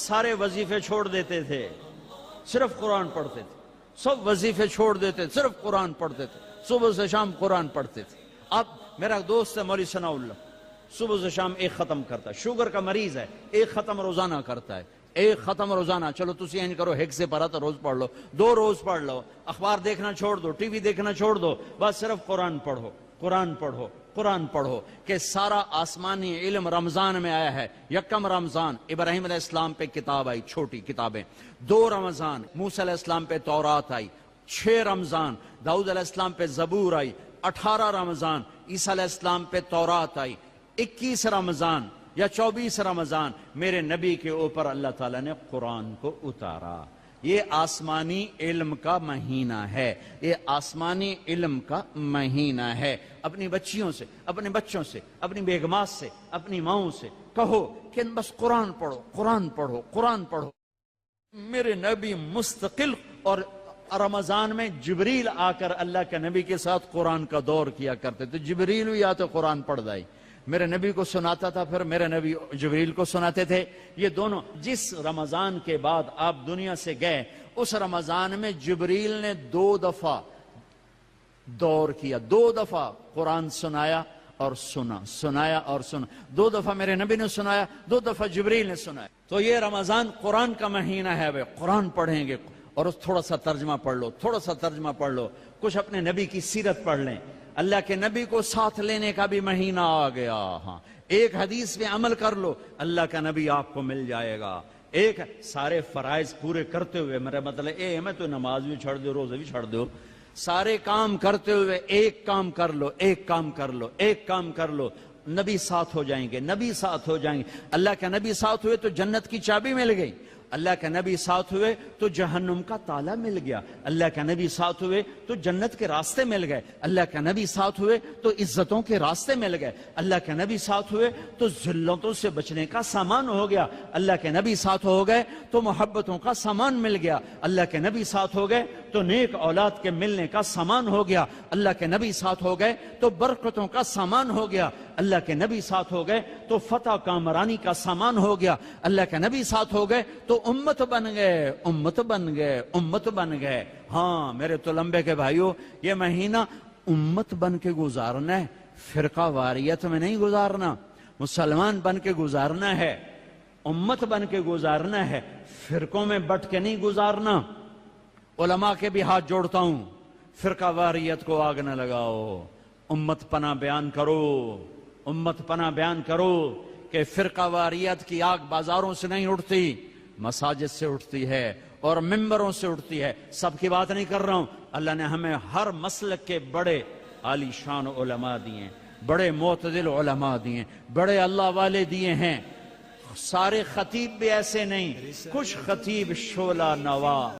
سارے وظیفے چھوڑ دیتے تھے، صرف قرآن پڑھتے تھے، سب وظیفے چھوڑ دیتے، صرف قرآن پڑھتے تھے، صبح سے شام قرآن پڑھتے تھے۔ اب میرا دوست ہے مولی ثناء اللہ، صبح سے شام ایک ختم کرتا ہے، شوگر کا مریض ہے، ایک ختم روزانہ کرتا ہے، ایک ختم روزانہ۔ چلو تسی این کرو، ہیک سے پڑھا تو روز پڑھ لو، 2 روز پڑھ لو، اخبار دیکھنا چھوڑ دو، ٹی وی دیکھنا چھوڑ دو، بس صرف قرآن پڑھو، قرآن پڑھو، قرآن پڑھو۔ کہ سارا آسمانی علم رمضان میں آیا ہے۔ یکم رمضان ابراہیم علیہ السلام پہ کتاب آئی، چھوٹی کتابیں۔ 2 رمضان موسیٰ علیہ السلام پہ تورات آئی۔ 6 رمضان داؤد علیہ السلام پہ زبور آئی۔ 18 رمضان عیسیٰ علیہ السلام پہ تورات آئی۔ 21 رمضان یا 24 رمضان میرے نبی کے اوپر اللہ تعالیٰ نے قرآن کو اتارا۔ یہ آسمانی علم کا مہینہ ہے، یہ آسمانی علم کا مہینہ ہے۔ اپنی بچیوں سے، اپنے بچوں سے، اپنی بیگمات سے، اپنی ماؤں سے کہو کہ بس قرآن پڑھو، قرآن پڑھو، قرآن پڑھو۔ میرے نبی مستقل، اور رمضان میں جبریل آ کر اللہ کے نبی کے ساتھ قرآن کا دور کیا کرتے تھے۔ جبریل بھی آتے قرآن پڑھ دائی، میرے نبی کو سناتا تھا، پھر میرے نبی جبریل کو سناتے تھے۔ یہ دونوں، جس رمضان کے بعد آپ دنیا سے گئے، اس رمضان میں جبریل نے 2 دفعہ دور کیا، 2 دفعہ قرآن سنایا اور سنا، سنایا اور سنا۔ 2 دفعہ میرے نبی نے سنایا، 2 دفعہ جبریل نے سنایا۔ تو یہ رمضان قرآن کا مہینہ ہے، وہ قرآن پڑھیں گے، اور تھوڑا سا ترجمہ پڑھ لو، تھوڑا سا ترجمہ پڑھ لو، کچھ اپنے نبی کی سیرت پڑھ لیں۔ اللہ کے نبی کو ساتھ لینے کا بھی مہینہ آ گیا۔ ہاں، ایک حدیث پہ عمل کر لو، اللہ کا نبی آپ کو مل جائے گا۔ ایک سارے فرائض پورے کرتے ہوئے، میرا مطلب میں تو نماز بھی چھڑ دو، روزے بھی چھڑ دو، سارے کام کرتے ہوئے ایک کام کر لو، ایک کام کر لو، ایک کام کر لو، نبی ساتھ ہو جائیں گے، نبی ساتھ ہو جائیں گے۔ اللہ کا نبی ساتھ ہوئے تو جنت کی چابی مل گئی، اللہ کا نبی ساتھ ہوئے تو جہنم کا تالا مل گیا، اللہ کا نبی ساتھ ہوئے تو جنت کے راستے مل گئے، اللہ کا نبی ساتھ ہوئے تو عزتوں کے راستے مل گئے، اللہ کے نبی ساتھ ہوئے تو ذلتوں سے بچنے کا سامان ہو گیا، اللہ کے نبی ساتھ ہو گئے تو محبتوں کا سامان مل گیا، اللہ کے نبی ساتھ ہو گئے تو نیک اولاد کے ملنے کا سامان ہو گیا، اللہ کے نبی ساتھ ہو گئے تو برکتوں کا سامان ہو گیا، اللہ کے نبی ساتھ ہو گئے تو فتح کامرانی کا سامان ہو گیا، اللہ کے نبی ساتھ ہو گئے تو امت بن گئے، امت بن گئے، امت بن گئے۔ ہاں میرے تو لمبے کے بھائیوں، یہ مہینہ امت بن کے گزارنا ہے، فرقہ واریت میں نہیں گزارنا، مسلمان بن کے گزارنا ہے، امت بن کے گزارنا ہے، فرقوں میں بٹ کے نہیں گزارنا۔ علماء کے بھی ہاتھ جوڑتا ہوں، فرقہ واریت کو آگ نہ لگاؤ، امت پناہ بیان کرو، امت پناہ بیان کرو کہ فرقہ واریت کی آگ بازاروں سے نہیں اٹھتی، مساجد سے اٹھتی ہے اور ممبروں سے اٹھتی ہے۔ سب کی بات نہیں کر رہا ہوں، اللہ نے ہمیں ہر مسلک کے بڑے عالی شان علماء دیے، بڑے معتدل علماء دیے، بڑے اللہ والے دیے ہیں۔ سارے خطیب بھی ایسے نہیں، کچھ خطیب شعلہ نوا